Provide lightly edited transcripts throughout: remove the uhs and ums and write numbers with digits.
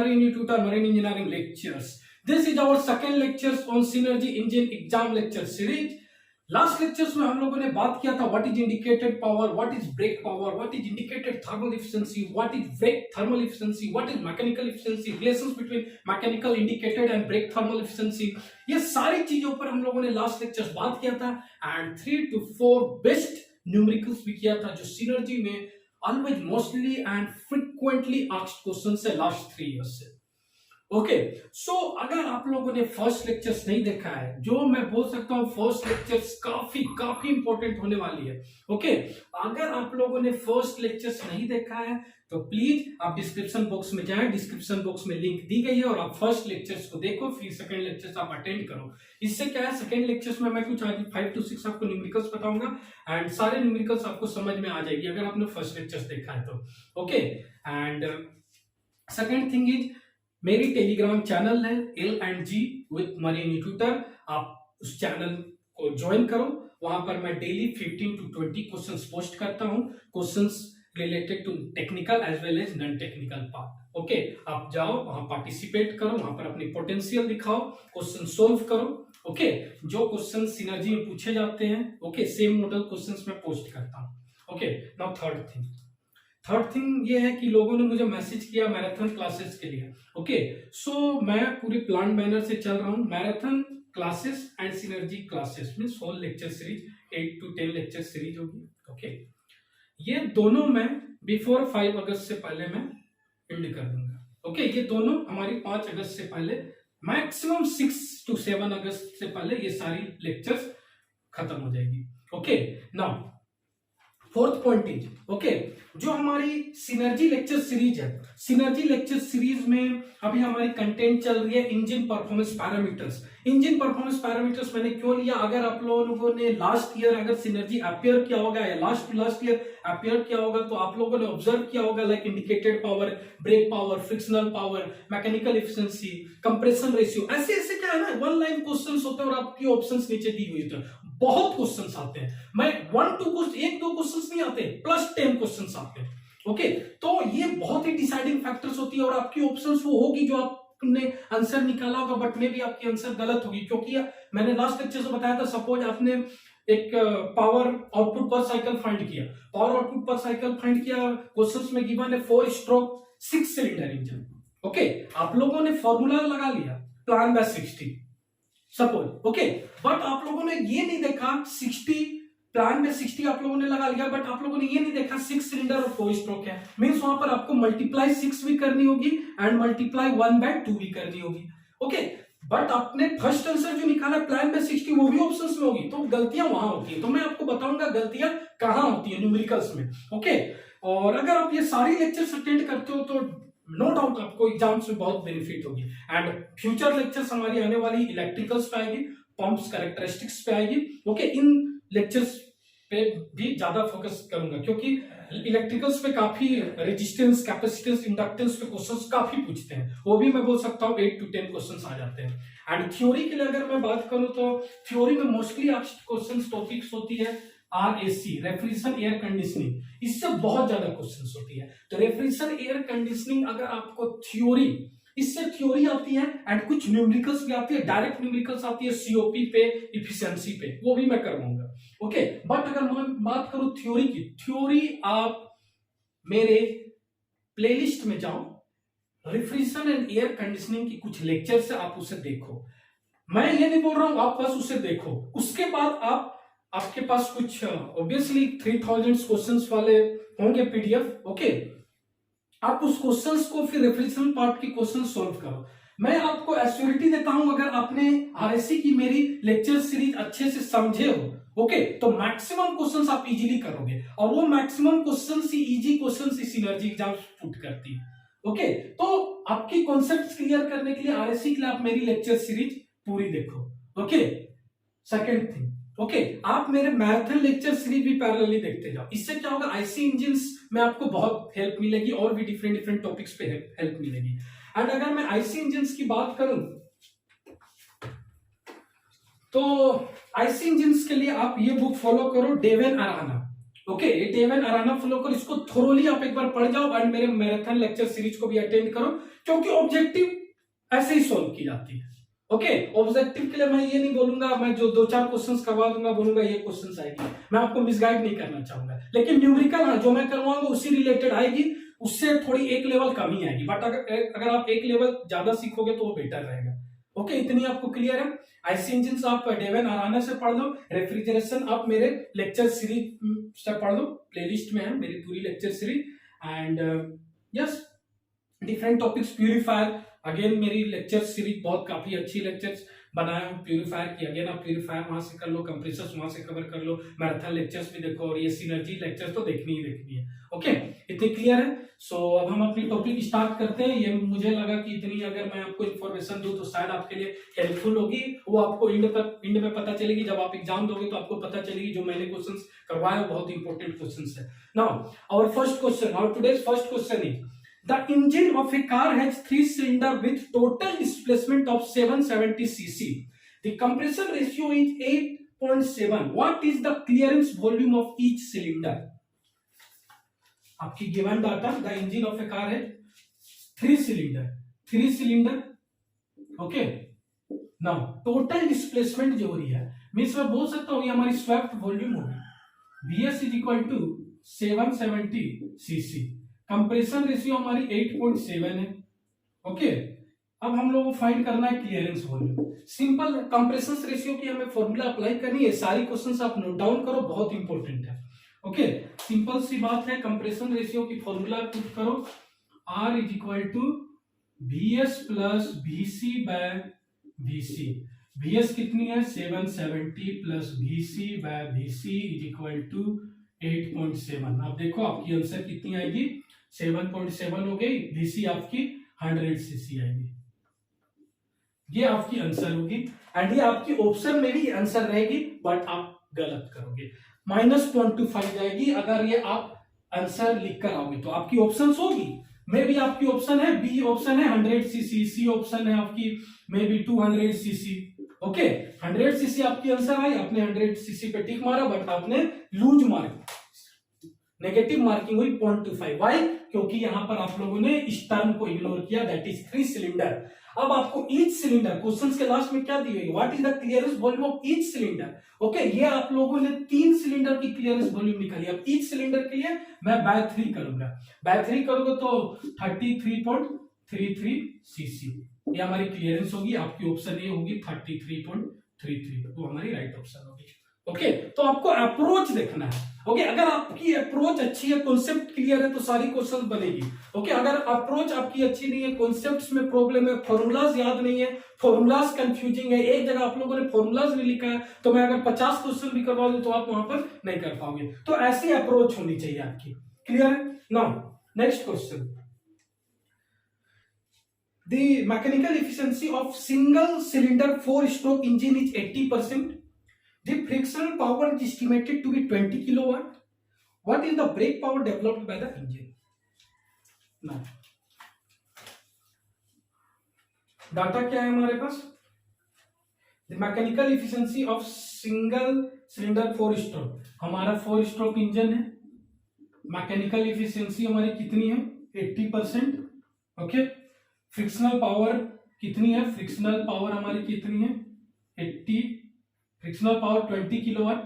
Marine Tutor Marine Engineering lectures. This is our second lectures on Synergy Engine exam lecture series. Last lectures में हम लोगों ने बात किया था what is indicated power, what is brake power, what is indicated thermal efficiency, what is brake thermal efficiency, what is mechanical efficiency, relations between mechanical indicated and brake thermal efficiency. ये सारी चीजों पर हम लोगों ने लास्ट लेक्चर्स बात किया था एंड 3 to 4 बेस्ट न्यूमेरिकल्स भी किया था जो सिनर्जी में always mostly and frequently asked questions है लास्ट 3 इयर्स से। ओके सो अगर आप लोगों ने फर्स्ट लेक्चर्स नहीं देखा है, जो मैं बोल सकता हूं फर्स्ट लेक्चर्स काफी इंपॉर्टेंट होने वाली है। ओके अगर आप लोगों ने फर्स्ट लेक्चर्स नहीं देखा है तो प्लीज आप डिस्क्रिप्शन बॉक्स में जाएं, डिस्क्रिप्शन बॉक्स में लिंक दी गई है और आप फर्स्ट लेक्चर्स को देखो, फिर सेकंड लेक्चर्स आप अटेंड करो। इससे क्या है, सेकंड लेक्चर्स में मैं कुछ आज 5 to 6 आपको न्यूमेरिकल्स बताऊंगा एंड सारे न्यूमेरिकल्स आपको समझ में आ जाएगी अगर आपने फर्स्ट लेक्चर्स देखा है तो। Okay and second thing is मेरी टेलीग्राम चैनल है L&G विथ मरीन ट्यूटर, आप उस चैनल को ज्वाइन करो। वहां पर मैं डेली 15 to 20 क्वेश्चंस पोस्ट करता हूं, questions related to technical as well as non technical part. Okay आप जाओ वहां पार्टिसिपेट करो, वहां पर अपनी पोटेंशियल दिखाओ, क्वेश्चन सोल्व करो। ओके जो क्वेश्चन सिनर्जी में पूछे जाते हैं ओके सेम मॉडल क्वेश्चंस मैं पोस्ट करता हूं। ओके नाउ थर्ड थिंग ये है कि लोगों ने मुझे मैसेज किया मैराथन क्लासेस के लिए। ओके सो मैं पूरे प्लान मैनर से चल रहा हूँ। Marathon classes and synergy classes means whole lecture series 8 to 10 lecture series होगी। ओके ये दोनों मैं बिफोर 5 अगस्त से पहले मैं एंड कर दूंगा। ओके ये दोनों हमारी 5 अगस्त से पहले, मैक्सिमम 6 to 7 अगस्त से पहले ये सारी लेक्चर्स खत्म हो जाएगी। Okay now fourth point is okay जो हमारी सिनर्जी लेक्चर सीरीज है, सिनर्जी लेक्चर सीरीज में अभी हमारी कंटेंट चल रही है engine performance parameters. Engine performance parameters मैंने क्यों लिया, अगर आप लोगों ने लास्ट ईयर अगर सिनर्जी अपियर किया होगा या लास्ट ईयर अपियर किया होगा तो आप लोगों ने ऑब्जर्व किया होगा like indicated power, brake power, frictional power, mechanical efficiency, compression ratio, ऐसे क्या है ना 1 लाइन क्वेश्चंस होते हैं और आपकी ऑप्शंस नीचे दी हुई होती है। बहुत क्वेश्चंस आते हैं, मैं 1-2 क्वेश्चंस नहीं आते, प्लस 10 क्वेश्चंस आते हैं। ओके तो ये बहुत ही डिसाइडिंग फैक्टर्स होती है और आपकी ऑप्शंस वो होगी जो आपने आंसर निकाला होगा बट मे भी आपकी आंसर गलत होगी, क्योंकि मैंने लास्ट लेक्चर से बताया था सपोज आपने एक पावर आउटपुट पर साइकिल फाइंड किया, पावर आउटपुट पर साइकिल फाइंड किया, क्वेश्चंस में गिवन है 4 स्ट्रोक 6 सिलेंडर इंजन। ओके आप लोगों ने फॉर्मूला लगा लिया plan by 60 suppose. Okay but आप लोगों ने ये नहीं देखा 60 प्लान में 60 आप लोगों ने लगा लिया बट आप लोगों ने ये नहीं देखा 6 सिलेंडर और 4 स्ट्रोक है, मींस वहां पर आपको मल्टीप्लाई 6 भी करनी होगी एंड मल्टीप्लाई 1/2 भी करनी होगी। ओके बट आपने फर्स्ट आंसर जो निकाला प्लान में 60 वो भी ऑप्शंस में होगी, तो गलतियां वहां होती है। तो मैं आपको बताऊंगा गलतियां कहां होती है न्यूमेरिकल्स में। ओके और अगर आप ये सारी लेक्चर्स अटेंड करते हो तो नो डाउट आपको एग्जाम्स में बहुत बेनिफिट होगी। एंड फ्यूचर लेक्चर्स हमारी आने वाली इलेक्ट्रिकल्स पे आएगी, पंप्स कैरेक्टरिस्टिक्स पे आएगी। ओके इन लेक्चर्स पे भी ज्यादा फोकस करूंगा क्योंकि इलेक्ट्रिकल्स पे काफी रेजिस्टेंस, कैपेसिटेंस, इंडक्टेंस पे क्वेश्चंस काफी पूछते हैं, वो भी मैं बोल सकता हूँ 8 to 10 क्वेश्चंस आ जाते हैं। एंड थ्योरी के लिए अगर मैं बात करूं तो थ्योरी में मोस्टली क्वेश्चंस टॉपिक्स होती है RAC रेफ्रिजरेशन एयर कंडीशनिंग, इससे बहुत ज्यादा क्वेश्चंस होती है। तो रेफ्रिजरेशन एयर कंडीशनिंग अगर आपको थ्योरी, इससे थ्योरी आती है एंड कुछ न्यूमेरिकल्स भी आती है, डायरेक्ट न्यूमेरिकल्स आती है COP पे, इफिशिएंसी पे, वो भी मैं करवाऊंगा। ओके बट अगर मैं बात करूं थ्योरी की, थ्योरी आप मेरे प्लेलिस्ट में जाओ, रेफ्रिजरेशन एंड एयर कंडीशनिंग की कुछ लेक्चर्स है, आप उसे देखो। मैं ये नहीं बोल रहा हूं आप बस उसे देखो, उसके बाद आपके पास कुछ ऑब्वियसली 3000 क्वेश्चंस वाले होंगे PDF। ओके आप उस क्वेश्चंस को फिर रेफ्रिजरेशन पार्ट के क्वेश्चन सोल्व करो। मैं आपको एश्योरिटी देता हूं अगर आपने RAC की मेरी लेक्चर सीरीज अच्छे से समझे हो ओके तो मैक्सिमम क्वेश्चंस आप इजीली करोगे और वो मैक्सिमम क्वेश्चंस ही इजी क्वेश्चंस ही सिनर्जी एग्जाम पुट करती है। ओके तो आपकी कॉन्सेप्ट्स क्लियर करने के लिए RAC के लिए आप मेरी लेक्चर सीरीज पूरी देखो। ओके सेकंड थिंग ओके आप मेरे मैराथन लेक्चर सीरीज भी पैरेलली देखते जाओ, इससे क्या होगा IC इंजिन्स में आपको बहुत हेल्प मिलेगी और भी डिफरेंट टॉपिक्स पे हेल्प मिलेगी। एंड अगर मैं IC इंजिन्स की बात करूं तो IC इंजिन्स के लिए आप ये बुक फॉलो करो, डेवन अराना। ओके, ये डेवन अराना फ्लोकर, इसको थोरोली आप एक बार पढ़ जाओ एंड मेरे मैराथन लेक्चर सीरीज को भी अटेंड करो, क्योंकि ऑब्जेक्टिव ऐसे ही सॉल्व की जाती है। ओके, ऑब्जेक्टिव के लिए मैं ये नहीं बोलूंगा, मैं जो 2-4 क्वेश्चंस करवा दूंगा बोलूंगा ये क्वेश्चंस आएगी, मैं आपको मिसगाइड नहीं करना चाहूंगा, लेकिन न्यूमेरिकल हाँ जो मैं करवाऊंगा उसी रिलेटेड आएगी, उससे थोड़ी एक लेवल कम ही आएगी, बट अगर आप एक लेवल ज्यादा सीखोगे तो वो बेटर रहेगा। ओके, इतनी आपको क्लियर है। आईसी इंजन आप डेवन अराना से पढ़ लो, रेफ्रिजरेशन आप मेरे लेक्चर सीरीज से पढ़ लो, प्लेलिस्ट में है मेरी पूरी lecture series. And yes, different topics, purifier, again मेरी लेक्चर सीरीज बहुत काफी अच्छी लेक्चर्स बनाया हूँ प्यूरिफायर की, अगेन आप प्यूरिफायर वहां से कर लो, कंप्रेसर्स वहां से कवर कर लो, मैराथन लेक्चर्स भी देखो, और ये सिनर्जी लेक्चर्स तो देखनी ही देखनी है। ओके, इतनी क्लियर है। सो अब हम अपनी टॉपिक स्टार्ट करते हैं। ये मुझे लगा कि इतनी अगर मैं आपको इन्फॉर्मेशन दूं तो शायद आपके लिए हेल्पफुल होगी, वो आपको इंड में पता चलेगी, जब आप एग्जाम दोगे तो आपको पता चलेगी जो मैंने क्वेश्चंस करवाए बहुत इंपॉर्टेंट क्वेश्चंस है। Now our first question, our today's first question is the engine of a car has 3 cylinder with total displacement of 770 cc. The compression ratio is 8.7. What is the clearance volume of each cylinder? आपकी given data, the engine of A car है 3 cylinder, okay. Now total displacement जो हो रही है, मैं इसमें बोल सकता हूँ ये हमारी स्वेप्ट वॉल्यूम होगी, VS is equal to 770 cc, compression ratio हमारी 8.7 है। ओके, अब हम लोगों को फाइंड करना है clearance volume. Simple compression ratio की हमें फॉर्मूला अप्लाई करनी है, सारी क्वेश्चंस आप नोट डाउन करो, बहुत इंपॉर्टेंट है। ओके, सिंपल सी बात है, कंप्रेशन रेशियो की फॉर्मूला पुट करो, R is equal to VS plus VC by VC। VS कितनी है 770 plus VC by VC is equal to 8.7। अब देखो आपकी आंसर कितनी आएगी, 7.7 हो गई, VC आपकी 100 cc आएगी, ये आपकी आंसर होगी। एंड ये आपकी ऑप्शन में भी आंसर रहेगी, बट आप गलत करोगे, -0.25 जाएगी अगर ये आप आंसर लिख कर आओगे तो। आपकी ऑप्शन होगी, मे बी आपकी ऑप्शन है बी, ऑप्शन है 100 cc, सी ऑप्शन है आपकी may be 200 cc। Okay, 100 cc आपकी आंसर आई, आपने 100 cc पे टिक मारा, बट आपने लूज मार्क, नेगेटिव मार्किंग हुई 0.25। वाई? क्योंकि यहां पर आप लोगों ने इस टर्म को इग्नोर किया, दैट इज 3 सिलेंडर। अब आपको ईच सिलेंडर, क्वेश्चन के लास्ट में क्या दी हुई, what is the clearance volume of each cylinder. Okay, ये आप लोगों ने 3 सिलेंडर की क्लियरेंस वॉल्यूम निकाली। अब ईच सिलेंडर के लिए मैं बाय 3 करूंगा, बाय 3 करोगे तो 33.33 cc, ये हमारी क्लियरेंस होगी। आपकी ऑप्शन ए होगी 33.33, वो हमारी राइट ऑप्शन होगी। ओके, तो आपको अप्रोच देखना है। ओके, अगर आपकी अप्रोच अच्छी है, कॉन्सेप्ट क्लियर है, तो सारी क्वेश्चन बनेगी। ओके, अगर अप्रोच आपकी अच्छी नहीं है, कॉन्सेप्ट्स में प्रॉब्लम है, फॉर्मूलाज याद नहीं है, फॉर्मूलाज कंफ्यूजिंग है, एक जगह आप लोगों ने फॉर्मूलाज नहीं लिखा है, तो मैं अगर 50 क्वेश्चन भी करवा दूं तो आप वहां पर नहीं कर पाओगे। तो ऐसी अप्रोच होनी चाहिए आपकी, क्लियर है। Now next question, the mechanical efficiency of single cylinder 4-stroke engine is 80%. The frictional power is estimated to be 20 kilowatt. What is the brake power developed by the engine? Now, data क्या है हमारे पास, the mechanical efficiency of single cylinder 4-stroke, हमारा 4-stroke engine है, mechanical efficiency हमारी कितनी है 80%। Okay, frictional power कितनी है, फ्रिक्शनल पावर हमारी कितनी है 80, फ्रिक्शनल पावर 20 किलोवाट।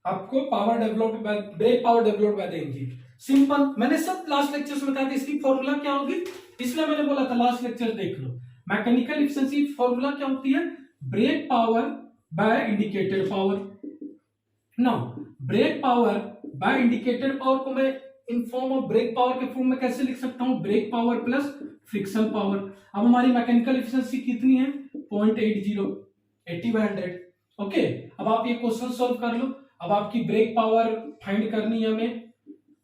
आपको power developed by, brake power developed by the engine, simple, मैंने सब लास्ट लेक्चर्स में बताया था इसकी फॉर्मूला क्या होगी, इसलिए मैंने बोला था लास्ट लेक्चर देख लो। मैकेनिकल एफिशिएंसी फॉर्मूला क्या होती है, brake power by indicated power. Now brake power by indicated power को मैं in form of brake power के फॉर्म में कैसे लिख सकता हूं, brake power plus friction power. अब हमारी मैकेनिकल एफिशिएंसी कितनी है 0.80, 80/100। ओके, अब आप ये क्वेश्चन सॉल्व कर लो। अब आपकी ब्रेक पावर फाइंड करनी है हमें,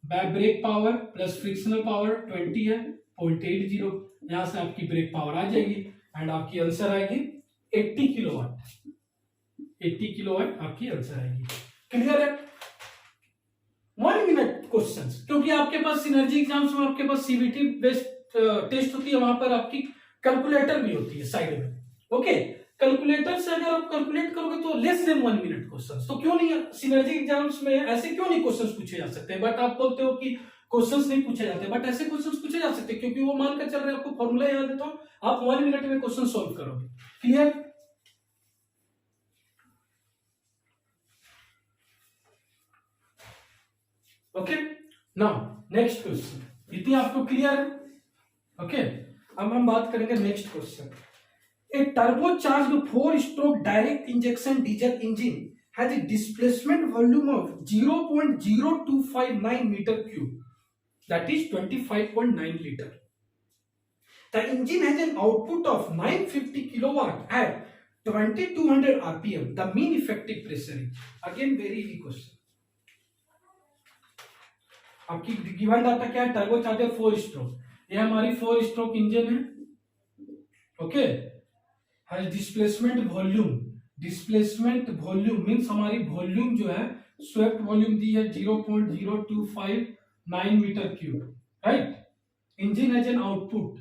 by brake power plus frictional power 20 है 0.80, यहां से आपकी ब्रेक पावर आ जाएगी एंड आपकी आंसर आएगी 80 किलोवाट, 80 किलोवाट आपकी आंसर आएगी। क्लियर है। 1 मिनट क्वेश्चंस, क्योंकि आपके पास सिनर्जी एग्जाम्स में आपके पास सीबीटी बेस्ड टेस्ट होती है, वहां पर आपकी कैलकुलेटर भी होती है साइड में। ओके, कैलकुलेटर से अगर आप कैलकुलेट करोगे तो लेस देन 1 मिनट क्वेश्चन। तो क्यों नहीं सिनर्जी एग्जाम्स में ऐसे क्यों नहीं क्वेश्चन पूछे जा सकते? बट आप बोलते हो कि क्वेश्चंस नहीं पूछे जाते, बट ऐसे क्वेश्चंस पूछे जा सकते क्योंकि वो मान कर चल रहे हैं आपको फॉर्मूला याद है, तो आप 1 मिनट में क्वेश्चन सॉल्व करोगे। Clear? Okay, now next question. इतनी आपको क्लियर है? ओके, अब हम बात करेंगे next question. A turbocharged 4-stroke direct injection diesel engine has a displacement volume of 0.0259 meter cube, that is 25.9 liter. The engine has an output of 950 kilowatt at 2200 rpm. The mean effective pressure is, again very easy question. आपकी given data क्या है? Turbocharger 4 stroke, ये हमारी 4 stroke engine है। Okay, displacement volume means हमारी volume जो है swept volume दी है 0.0259 metre cube, right. Engine has an output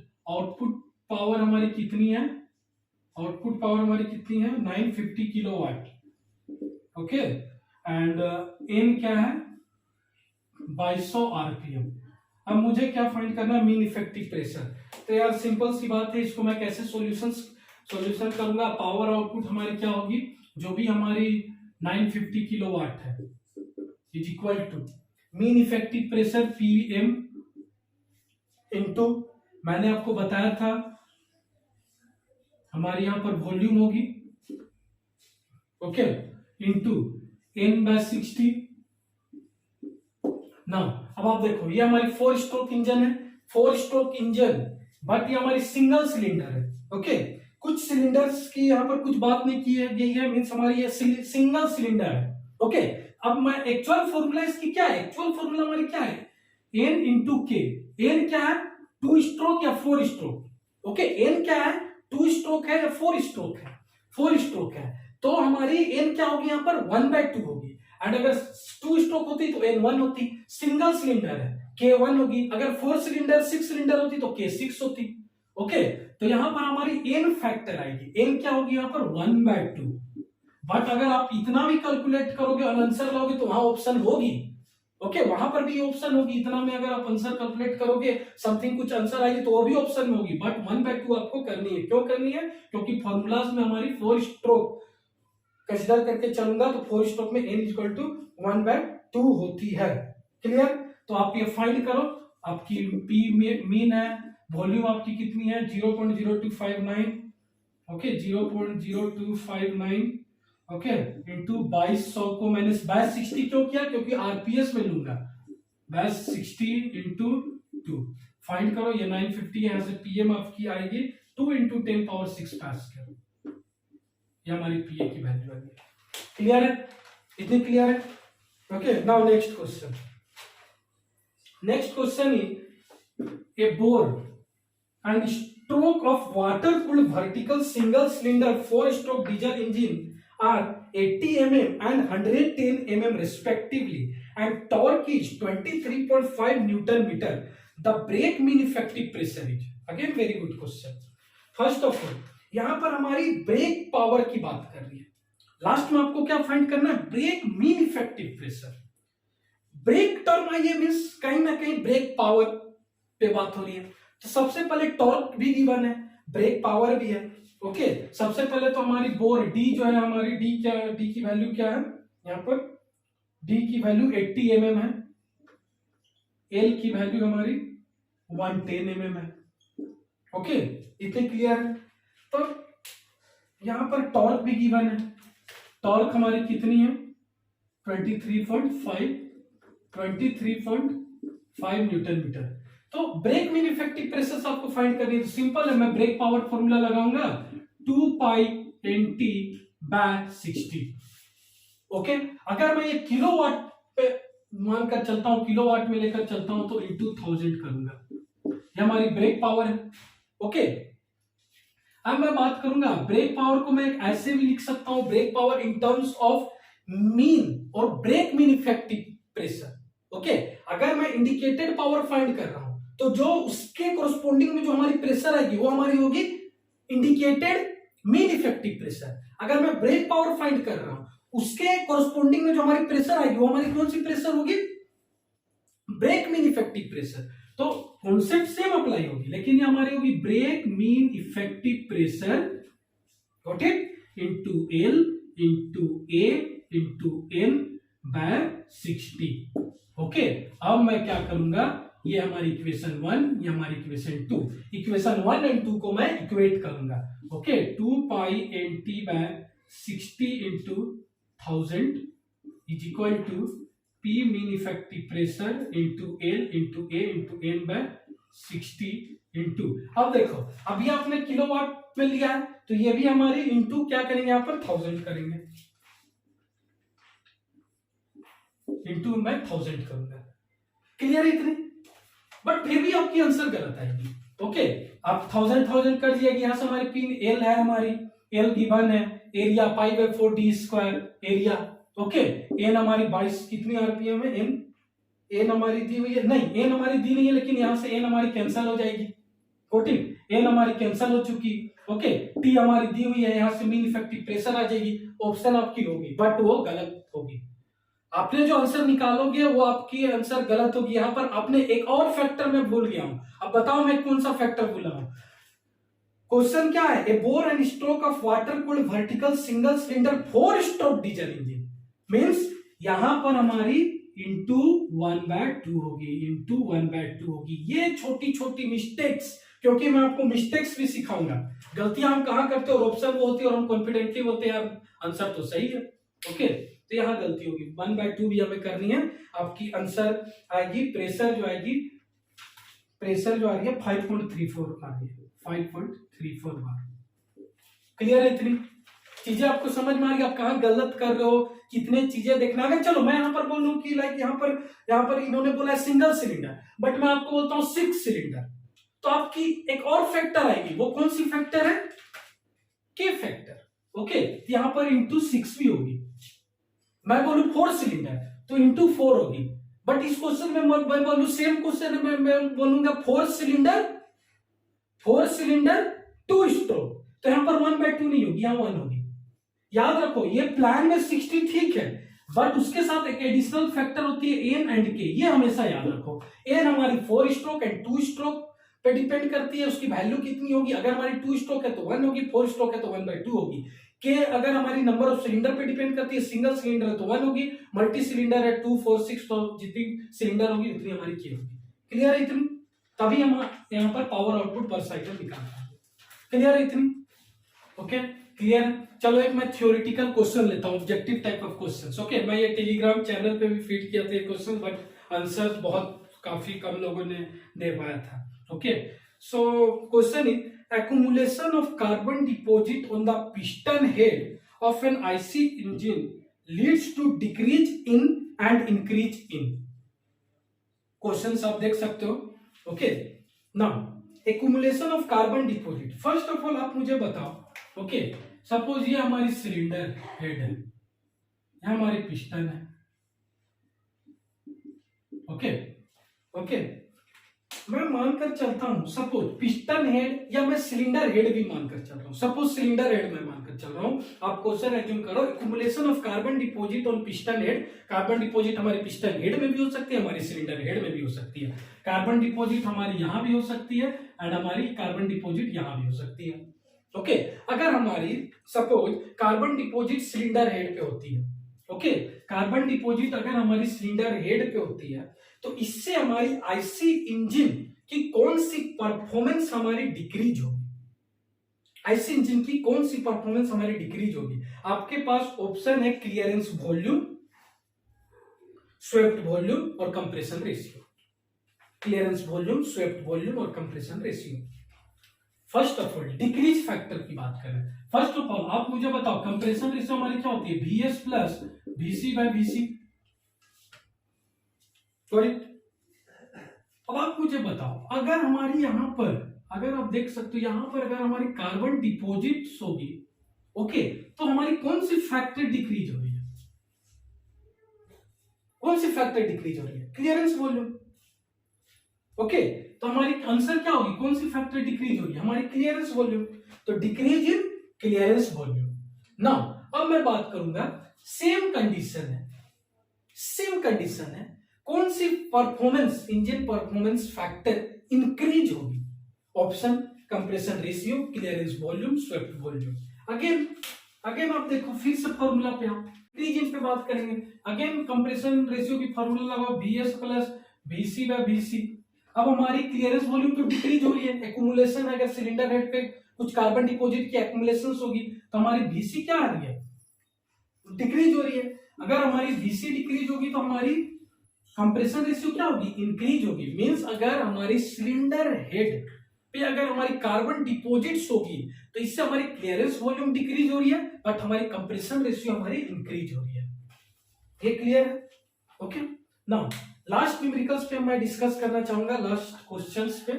power हमारी कितनी है? आउटपुट पावर हमारी कितनी है? 950 किलोवाट। ओके, एंड एन क्या है? 2200 आरपीएम। अब मुझे क्या फाइंड करना है? Mean effective pressure. तो यार सिंपल सी बात है, इसको मैं कैसे सॉल्यूशन करूंगा? पावर आउटपुट हमारी क्या होगी? जो भी हमारी 950 किलोवाट है is equal to mean effective pressure PM into, मैंने आपको बताया था हमारे यहां पर वॉल्यूम होगी, ओके, इनटू n/60। ना अब आप देखो, ये हमारी 4 स्ट्रोक इंजन है, 4 स्ट्रोक इंजन, बट ये हमारी सिंगल सिलेंडर है। ओके, कुछ सिलेंडर्स की यहाँ पर कुछ बात नहीं की है, यही है मीन्स हमारी ये सिंगल सिलेंडर है। ओके, अब मैं एक्चुअल फॉर्मूला इसकी क्या है? एक्चुअल फॉर्मूला हमारी क्या है? एन इंटू के। एन क्या है? 2 स्ट्रोक या 4 स्ट्रोक। ओके, एन क्या है? 2 स्ट्रोक है या 4 स्ट्रोक है? 4 स्ट्रोक है, तो हमारी एन क्या होगी यहाँ पर? 1/2 होगी। एंड अगर 2 स्ट्रोक होती तो n1 होती। सिंगल सिलेंडर है, k1 होगी। अगर 4 सिलेंडर 6 सिलेंडर होती तो k6 होती। ओके, तो यहां पर हमारी एन फैक्टर आएगी। एन क्या होगी यहाँ पर? 1/2। बट अगर आप इतना भी कैलकुलेट करोगे और आंसर लाओगे तो वहां ऑप्शन होगी। ओके, वहां पर भी ऑप्शन होगी। इतना में अगर आप आंसर कैलकुलेट करोगे, समथिंग कुछ आंसर आएगी तो वो भी ऑप्शन में होगी, बट 1/2 आपको करनी है। क्यों करनी है? क्योंकि फॉर्मूलाज में हमारी 4 स्ट्रोक कंसीडर करके चलूंगा, तो 4 स्ट्रोक में n इक्वल टू 1/2 होती है। क्लियर? तो आप ये फाइंड करो, आपकी पी मीन है, वॉल्यूम आपकी कितनी है? 0.0259, ओके, 0.0259, ओके, इंटू 2200 को मैंने 60 क्यों किया? क्योंकि आरपीएस में लूंगा। 60 इंटू 2 फाइंड करो, ये 950 यहां से पीएम आपकी आएगी 2 इंटू 10⁻6 पास्कल, ये हमारी पीए की वैल्यू आएगी। क्लियर है? इतनी क्लियर है? Okay, now next question. Next question is a bore and stroke of water cooled vertical single cylinder 4-stroke diesel engine are 80 mm and 110 mm respectively, and torque is 23.5 newton meter. The brake mean effective pressure is, again very good question. First of all, यहां पर हमारी break power की बात कर रही है। Last में आपको क्या फाइंड करना है? Brake mean effective pressure. Brake term आई है मीन्स कहीं ना कहीं ब्रेक पावर पे बात हो रही है। तो सबसे पहले टॉर्क भी गिवन है, ब्रेक पावर भी है। ओके, सबसे पहले तो हमारी बोर डी जो है, हमारी डी क्या है? डी की वैल्यू क्या है? यहाँ पर डी की वैल्यू 80 mm है, एल की वैल्यू हमारी 110 mm है। ओके, इतने क्लियर है? तो यहां पर टॉर्क भी गिवन है। टॉर्क हमारी कितनी है? 23.5 न्यूटन मीटर। तो ब्रेक मीन इफेक्टिव प्रेशर आपको फाइंड करनी है। सिंपल है, मैं ब्रेक पावर फॉर्मूला लगाऊंगा 2π×60। ओके, अगर मैं ये किलोवाट पे मानकर चलता हूं, किलोवाट में लेकर चलता हूं तो इंटू 1000 करूंगा, ये हमारी ब्रेक पावर है। ओके, अब मैं बात करूंगा ब्रेक पावर को मैं ऐसे भी लिख सकता हूं, brake power in terms of mean और brake mean effective pressure. Okay, अगर मैं इंडिकेटेड पावर फाइंड कर रहा हूं तो जो उसके कोरस्पोंडिंग में जो हमारी प्रेशर आएगी वो हमारी होगी इंडिकेटेड मीन इफेक्टिव प्रेशर। अगर मैं ब्रेक पावर फाइंड कर रहा हूं, उसके कोरस्पोंडिंग में जो हमारी प्रेशर आएगी वो हमारी कौन सी प्रेशर होगी? Brake mean effective pressure. तो कॉन्सेप्ट सेम अप्लाई होगी, लेकिन ये हमारी होगी brake mean effective pressure, got it, into L into A into N by 60। Okay, अब मैं क्या करूंगा, ये हमारी इक्वेशन 1, ये हमारी इक्वेशन 2, इक्वेशन 1 एंड 2 को मैं इक्वेट करूंगा। Okay, 2 pi N T by 60 into 1000 is equal to P mean effective pressure into L into A into N by 60 into, अब देखो अभी आपने किलोवाट में लिया है, तो ये भी हमारी इंटू क्या करेंगे, यहाँ पर 1000 करेंगे, इंटू मैं 1000 करूंगा। क्लियर है इतनी? बट फिर भी आपकी आंसर गलत आएगी। ओके, आप 1000 कर दिया, यहाँ से हमारी पी एल है, हमारी एल गिवन है, area pi by 4 D square area. Okay, N हमारी 22 कितनी आरपीएम है, एन हमारी दी हुई है, नहीं एन हमारी दी नहीं है, लेकिन यहां से एन हमारी कैंसिल हो जाएगी, ठीक, एन हमारी कैंसिल हो चुकी। ओके, टी हमारी दी हुई है, यहां से मीन इफेक्टिव प्रेशर आ जाएगी, ऑप्शन आपकी होगी, बट वो गलत होगी। आपने जो आंसर निकालोगे वो आपकी आंसर गलत होगी। यहां पर आपने एक और फैक्टर में भूल गया हूं, अब बताओ मैं कौन सा फैक्टर भूला हूं। क्वेश्चन क्या है, a bore and stroke of water cooled vertical single cylinder 4 stroke diesel engine, means यहां पर हमारी इंटू 1/2 होगी, इंटू 1/2 होगी। ये छोटी छोटी मिस्टेक्स, क्योंकि मैं आपको मिस्टेक्स भी सिखाऊंगा, गलतियां हम कहां करते हैं और ऑप्शन वो होती है और हम कॉन्फिडेंटली बोलते हैं यार आंसर तो सही है। ओके, तो यहां गलती होगी, 1/2 भी हमें करनी है। आपकी आंसर आएगी, प्रेशर जो आएगी, प्रेशर जो आ रही है 5.34 आ रही है, 5.34 बार। क्लियर है? इतनी चीजें आपको समझ में आ रही है, आप कहां गलत कर रहे हो, कितने चीजें देखना है। चलो मैं यहां पर बोलूं कि लाइक यहां पर इन्होंने बोला है सिंगल सिलेंडर, बट मैं आपको बोलता हूं 6 सिलेंडर, तो आपकी एक और फैक्टर आएगी, वो कौन सी फैक्टर है? के फैक्टर। ओके, यहां पर इंटू 6 भी होगी। मैं बोलूं 4 सिलेंडर तो इंटू 4 होगी, बट इस क्वेश्चन में मैं बोलूं सेम क्वेश्चन में मैं बोलूंगा 4 सिलेंडर 2 स्ट्रोक, तो यहां पर 1/2 नहीं होगी, यहां 1 होगी। याद रखो ये प्लान में 60 ठीक है, बट उसके साथ एक एडिशनल फैक्टर होती है एन एंड के, ये हमेशा याद रखो। एन हमारी 4 स्ट्रोक एंड 2 स्ट्रोक पे डिपेंड करती है, उसकी वैल्यू कितनी होगी। अगर हमारी 2 स्ट्रोक है तो 1 होगी, 4 स्ट्रोक है तो 1/2 होगी। के अगर हमारी नंबर ऑफ सिलेंडर पे डिपेंड करती है, सिंगल सिलेंडर है तो 1 होगी, मल्टी सिलेंडर है 2, 4, 6, तो जितनी सिलेंडर होगी उतनी हमारी के होगी। क्लियर है इतनी? तभी हम यहाँ पर पावर आउटपुट पर साइकिल निकाल पाएंगे। क्लियर है इतनी? Okay, clear? चलो एक मैं थ्योरेटिकल क्वेश्चन लेता हूँ, objective type of questions. Okay, मैं ये टेलीग्राम चैनल पे भी फीड किया था ये क्वेश्चन, बट आंसर बहुत काफी कम लोगों ने दे पाया था। Okay, so question is accumulation of carbon deposit on the piston head of an IC engine leads to decrease in and increase in. Questions आप देख सकते हो। Okay, now accumulation of carbon deposit, first of all आप मुझे बताओ। Okay, suppose ये हमारी cylinder head है, ये हमारी पिस्टन है। ओके ओके, मैं मानकर चलता हूं सपोज पिस्टन हेड, या मैं सिलेंडर हेड भी मानकर चल रहा हूं। सपोज सिलेंडर हेड मैं मानकर चल रहा हूं, आप क्वेश्चन एज्यूम करो, accumulation of carbon deposit on piston head. Carbon deposit हमारी पिस्टन हेड में भी हो सकती है, हमारी सिलेंडर हेड में भी हो सकती है। कार्बन डिपॉजिट हमारी यहां भी हो सकती है एंड हमारी कार्बन डिपॉजिट यहां भी हो सकती है। ओके, अगर हमारी suppose carbon deposit cylinder head पे होती है, ओके, कार्बन डिपॉजिट अगर हमारी सिलेंडर हेड पे होती है, तो इससे हमारी आईसी इंजन की कौन सी परफॉर्मेंस हमारी डिक्रीज होगी? आईसी इंजन की कौन सी परफॉर्मेंस हमारी डिक्रीज होगी? आपके पास ऑप्शन है क्लियरेंस वॉल्यूम, स्वेप्ट वॉल्यूम और compression ratio. Clearance volume, swept volume और compression ratio. First of all decrease factor की बात करें, फर्स्ट ऑफ ऑल आप मुझे बताओ कंप्रेशन रेशियो हमारी क्या होती है? VS plus VC by VC। अब आप मुझे बताओ, अगर हमारी यहां पर, अगर आप देख सकते हो यहां पर अगर हमारी कार्बन डिपॉजिट्स होगी, ओके, तो हमारी कौन सी फैक्टर डिक्रीज हो रही है? कौन सी फैक्टर डिक्रीज हो रही है? Clearance volume. ओके, तो हमारी आंसर क्या होगी? कौन सी फैक्टर डिक्रीज हो रही है? हमारी क्लियरेंस वॉल्यूम। तो decrease in clearance volume. Now अब मैं बात करूंगा, सेम कंडीशन है, कौन सी performance, engine performance factor increase होगी? Option compression ratio, clearance volume, swept volume. Again आप देखो, फिर से फॉर्मूला पे आप इंक्रीज पे बात करेंगे। अगेन कंप्रेशन रेशियो की फॉर्मूला लगाओ, BS plus BC by BC. अब हमारी क्लियरेंस वॉल्यूम तो डिक्रीज हो रही है, एक्यूमुलेशन, अगर सिलेंडर हेड पे कुछ कार्बन डिपॉजिट की एक्यूमुलेशन होगी तो हमारी बीसी क्या आ रही है? डिक्रीज हो रही है। अगर हमारी बीसी डिक्रीज होगी तो हमारी कंप्रेशन रेशियो क्या होगी? इंक्रीज होगी। मींस अगर हमारी सिलेंडर हेड पे अगर हमारी कार्बन डिपॉजिट्स होगी तो इससे हमारी क्लियरेंस वॉल्यूम डिक्रीज हो रही है, बट हमारी कंप्रेशन रेशियो हमारी इंक्रीज हो रही है। ये क्लियर है? ओके। नाउ लास्ट न्यूमेरिकल्स पे मैं डिस्कस करना चाहूंगा, लास्ट क्वेश्चंस पे।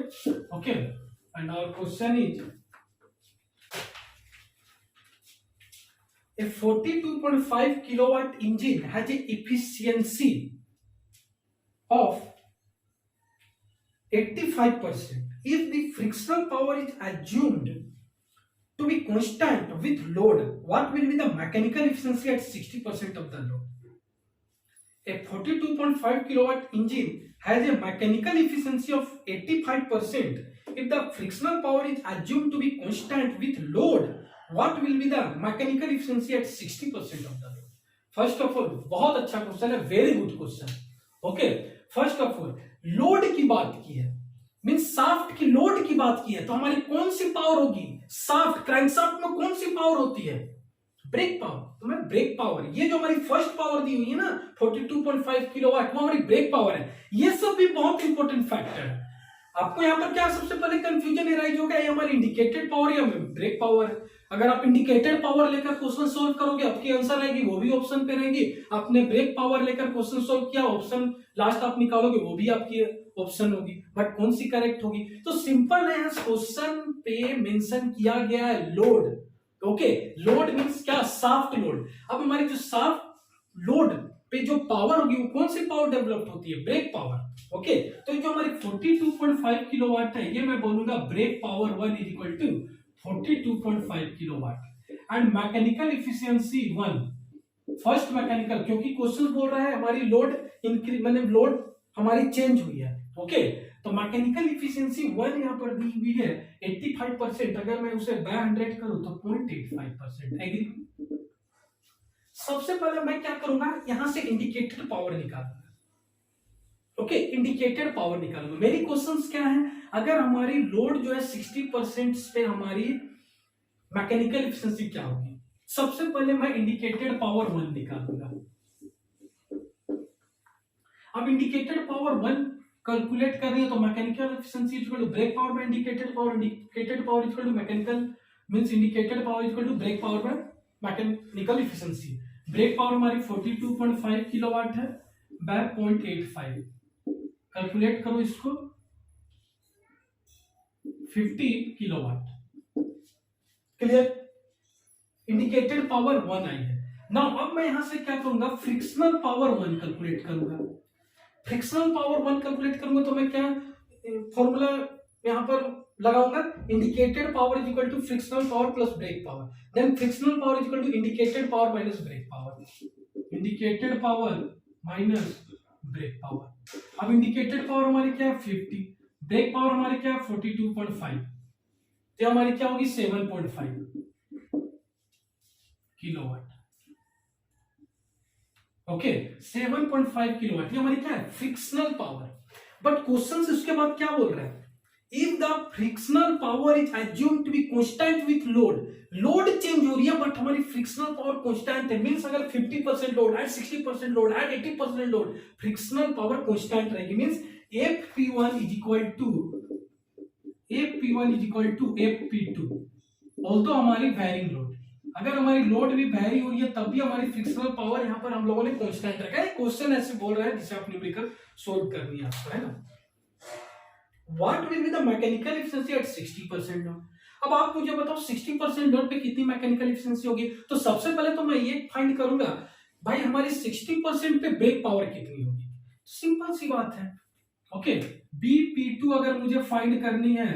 Okay, and our question is a 42.5 kilowatt engine has a efficiency of 85%. If the frictional power is assumed to be constant with load, what will be the mechanical efficiency at 60% of the load? A 42.5 kilowatt engine has a mechanical efficiency of 85%. If the frictional power is assumed to be constant with load, what will be the mechanical efficiency at 60% of the load? First of all, बहुत अच्छा question है, very good question. Okay, first of all load की बात की है, means shaft की load की बात की है, तो हमारी कौन सी पावर होगी? शाफ्ट, क्रैंकशाफ्ट में कौन सी पावर होती है? Brake power. तो मैं ब्रेक पावर, ये जो हमारी फर्स्ट पावर दी हुई है ना 42.5 किलोवाट, वो हमारी ब्रेक पावर है। ये सब भी बहुत इंपॉर्टेंट फैक्टर है। आपको यहाँ पर क्या सबसे पहले कंफ्यूजन एराइज होगा, ये हमारी इंडिकेटेड पावर या ब्रेक पावर है। अगर आप इंडिकेटेड पावर लेकर क्वेश्चन सोल्व करोगे, आपकी आंसर आएगी वो भी ऑप्शन पे रहेगी। आपने ब्रेक पावर लेकर क्वेश्चन सोल्व किया, ऑप्शन लास्ट आप निकालोगे वो भी आपकी ऑप्शन होगी, बट कौन सी करेक्ट होगी? तो सिंपल है, क्वेश्चन पे मेंशन किया गया है लोड। ओके, लोड मींस क्या? Shaft load. अब हमारी जो शाफ्ट लोड पे जो पावर होगी वो कौन सी पावर डेवलप होती है? Brake power. ओके, तो जो हमारी 42.5 किलोवाट है, ये मैं बोलूंगा brake power 1 is equal to 42.5 kilowatt and mechanical efficiency 1। First mechanical, क्योंकि क्वेश्चन बोल रहा है हमारी लोड इंक्रीज, मतलब लोड हमारी चेंज हुई है। ओके, तो मैकेनिकल इफिशियंसी 1 यहां पर दी हुई है 85%। अगर मैं उसे बाय 100 करूं तो 0.85%। एग्री? सबसे पहले मैं क्या करूंगा, यहां से इंडिकेटेड पावर निकालूंगा। ओके, इंडिकेटेड पावर निकालूंगा। मेरी क्वेश्चंस क्या है, अगर हमारी लोड जो है 60% पे हमारी मैकेनिकल एफिशिएंसी क्या होगी? सबसे पहले मैं इंडिकेटेड पावर 1 निकालूंगा। अब इंडिकेटेड पावर 1 कैलकुलेट कर रही है तो mechanical efficiency equal to brake power by indicated power equal to mechanical, means indicated power equal to brake power by mechanical efficiency. Brake power हमारी 42.5 किलोवाट है बाय 0.85, कैलकुलेट करो इसको, 50 किलोवाट। क्लियर? इंडिकेटेड पावर 1 आई है। Now अब मैं यहां से क्या करूंगा, फ्रिक्शनल पावर 1 कैलकुलेट करूंगा। फ्रिक्शनल पावर 1 कैलकुलेट करूंगा तो मैं क्या फॉर्मूला यहां पर लगाऊंगा, indicated power is equal to frictional power plus brake power, then frictional power is equal to indicated power minus brake power, indicated power minus brake power. अब indicated power हमारी क्या है 50, ब्रेक पावर हमारी क्या है 42.5, तो हमारी क्या होगी 7.5 किलोवाट। ओके, 7.5 किलोवाट, ये हमारी क्या है फ्रिक्शनल पावर। बट क्वेश्चन उसके बाद क्या बोल रहा है, if the frictional power is assumed to be constant with load, load change हो रही है बट हमारी फ्रिक्शनल पावर कांस्टेंट है, मींस अगर 50% load at 60% load at 80% load, frictional power constant रहेगी। Means Fp1 is equal to Fp2, although हमारी varying load, अगर हमारी लोड भी वेरी हो रही है तब भी हमारी फ्रिक्शनल पावर यहां पर हम लोगों ने कांस्टेंट रखा है। क्वेश्चन ऐसे बोल रहा है जिसे आप न्यूमेरिकल सोल्व करनी है आपको, है ना। What will be the mechanical efficiency at 60% load? अब आप मुझे बताओ 60% लोड पे कितनी मैकेनिकल एफिशिएंसी होगी? तो सबसे पहले तो मैं ये फाइंड करूंगा भाई हमारी 60% पे ब्रेक पावर कितनी होगी। सिंपल सी बात है। ओके, Bp2 अगर मुझे फाइंड करनी है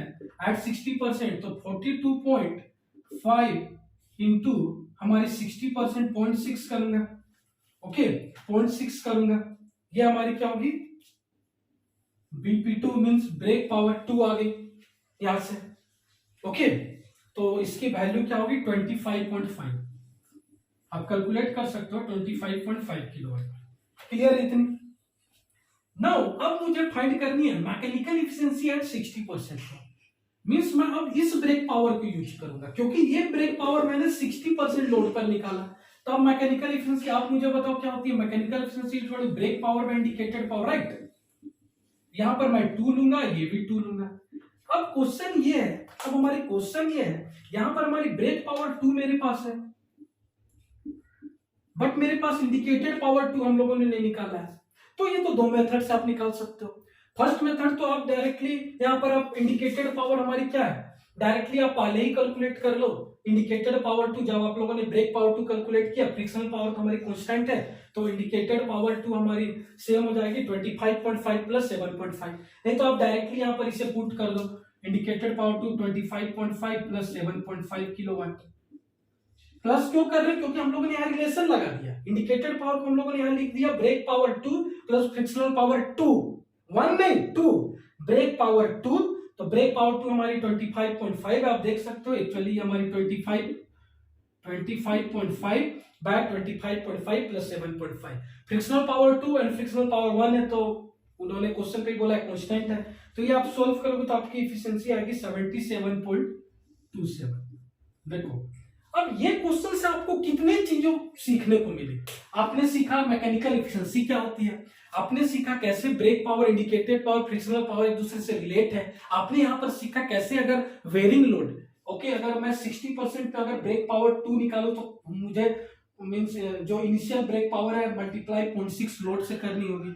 एट 60% तो 42.5 इंटू हमारी 60% 0.6 करूंगा, ओके 0.6 करूंगा, ये हमारी क्या होगी BP2 मींस ब्रेक पावर 2 आ गई यहां से, ओके तो इसकी वैल्यू क्या होगी 25.5, आप कैलकुलेट कर सकते हो 25.5 किलोवाट, क्लियर है इतनी। नाउ अब मुझे फाइंड करनी है मैकेनिकल एफिशिएंसी एट 60%, मींस मैं अब इस ब्रेक पावर को यूज करूंगा क्योंकि ये ब्रेक पावर मैंने 60% लोड पर निकाला, तो अब मैकेनिकल एफिशिएंसी आप मुझे बताओ क्या होती है, mechanical efficiency equal to brake power by indicated power, right. यहां पर मैं 2 लूंगा, ये भी 2 लूंगा। अब क्वेश्चन ये है, अब हमारी क्वेश्चन ये है, यहां पर हमारी ब्रेक पावर 2 मेरे पास है, बट मेरे पास इंडिकेटेड पावर 2 हम लोगों ने नहीं निकाला है, तो ये तो दो मेथड से आप निकाल सकते हो। फर्स्ट मेथड तो आप डायरेक्टली यहां पर आप इंडिकेटेड पावर हमारी क्या है, डायरेक्टली आप पहले ही कैलकुलेट कर लो, इंडिकेटेड पावर 2 जब आप लोगों ने ब्रेक पावर 2 कैलकुलेट किया, फ्रिक्शनल पावर तो हमारी कांस्टेंट है, तो इंडिकेटेड पावर 2 हमारी सेम हो जाएगी 25.5 प्लस 7.5, नहीं तो आप डायरेक्टली यहां पर इसे पुट कर दो, indicated power 2 25.5 plus 7.5 kilowatt. Plus क्यों कर रहे हैं, क्योंकि हम लोगों ने यहाँ रिलेशन लगा दिया, इंडिकेटेड पावर को हम लोगों ने यहाँ लिख दिया brake power 2 plus frictional power 2, 1 नहीं 2, ब्रेक पावर 2, तो ब्रेक पावर 2 हमारी 25.5 आप देख सकते हो, एक्चुअली हमारी 25.5 by 25.5 plus 7.5, frictional power 2 and frictional power 1 है, तो उन्होंने क्वेश्चन पे बोला है कांस्टेंट है, तो ये आप सॉल्व करोगे तो आपकी एफिशिएंसी आएगी 77.27। देखो अब ये क्वेश्चन से आपको कितने चीजों सीखने को मिली, आपने सीखा मैकेनिकल एफिशिएंसी क्या होती है, आपने सीखा कैसे brake power, indicated power, frictional power एक दूसरे से रिलेट है, आपने यहाँ पर सीखा कैसे अगर वेरिंग लोड, ओके अगर मैं 60% पे अगर ब्रेक पावर 2 निकालू तो मुझे मींस जो इनिशियल ब्रेक पावर है मल्टीप्लाई 0.6 लोड से करनी होगी,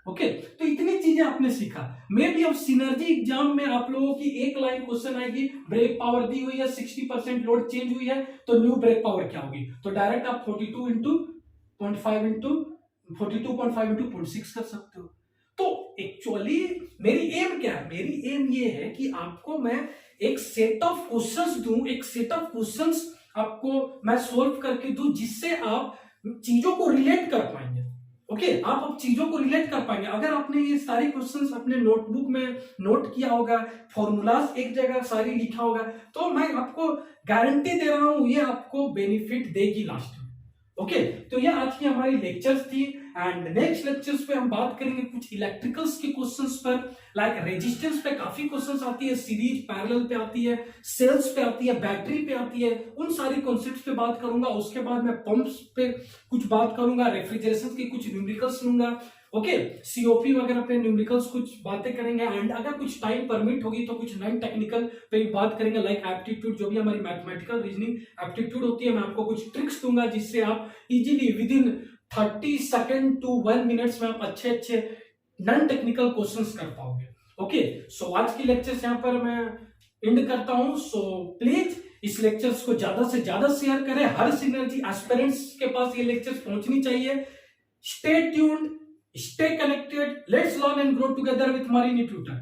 ओके तो इतनी चीजें आपने सीखा। मे भी अब सिनर्जी एग्जाम में आप लोगों की एक लाइन क्वेश्चन आएगी, ब्रेक पावर दी हुई है 60% लोड चेंज हुई है तो न्यू ब्रेक पावर क्या होगी, तो डायरेक्ट आप 42 इंटू 0.5 इंटू 42.5 इंटू 0.6 कर सकते हो। तो एक्चुअली मेरी एम क्या है, मेरी एम ये है कि आपको मैं एक सेट ऑफ क्वेश्चंस दूं, एक सेट ऑफ क्वेश्चंस आपको मैं सोल्व करके दूं जिससे आप चीजों को रिलेट कर पाएंगे, ओके आप अब चीजों को रिलेट कर पाएंगे। अगर आपने ये सारी क्वेश्चंस अपने नोटबुक में नोट किया होगा, फॉर्मूलाज एक जगह सारी लिखा होगा, तो मैं आपको गारंटी दे रहा हूं ये आपको बेनिफिट देगी लास्ट में, ओके तो ये आज की हमारी लेक्चर्स थी एंड नेक्स्ट लेक्चर्स पे हम बात करेंगे कुछ इलेक्ट्रिकल्स के क्वेश्चंस पर, लाइक रेजिस्टेंस पे काफी क्वेश्चंस आती है, सीरीज पैरेलल पे आती है, सेल्स पे आती है, बैटरी पे आती है, उन सारी कॉन्सेप्ट्स पे बात करूंगा। उसके बाद मैं पंप्स पे कुछ बात करूंगा, रेफ्रिजरेशन के कुछ न्यूमेरिकल्स लूंगा, ओके सीओपी वगैरह पे न्यूमेरिकल्स कुछ बातें करेंगे एंड अगर कुछ टाइम परमिट होगी तो कुछ नॉन टेक्निकल पे बात करेंगे, लाइक एप्टीट्यूड जो भी हमारी मैथमेटिकल रीजनिंग एप्टीट्यूड होती है, मैं आपको कुछ ट्रिक्स दूंगा जिससे आप easily within 30 second to 1 minutes में आप अच्छे अच्छे नॉन टेक्निकल क्वेश्चंस कर पाओगे, ओके सो आज की लेक्चर्स यहाँ पर मैं एंड करता हूं। सो प्लीज इस लेक्चर्स को ज्यादा से ज्यादा शेयर करें, हर सिनर्जी एस्पिरेंट्स के पास ये लेक्चर्स पहुंचनी चाहिए। Stay tuned, stay connected, let's learn and grow together with Marini Tutor.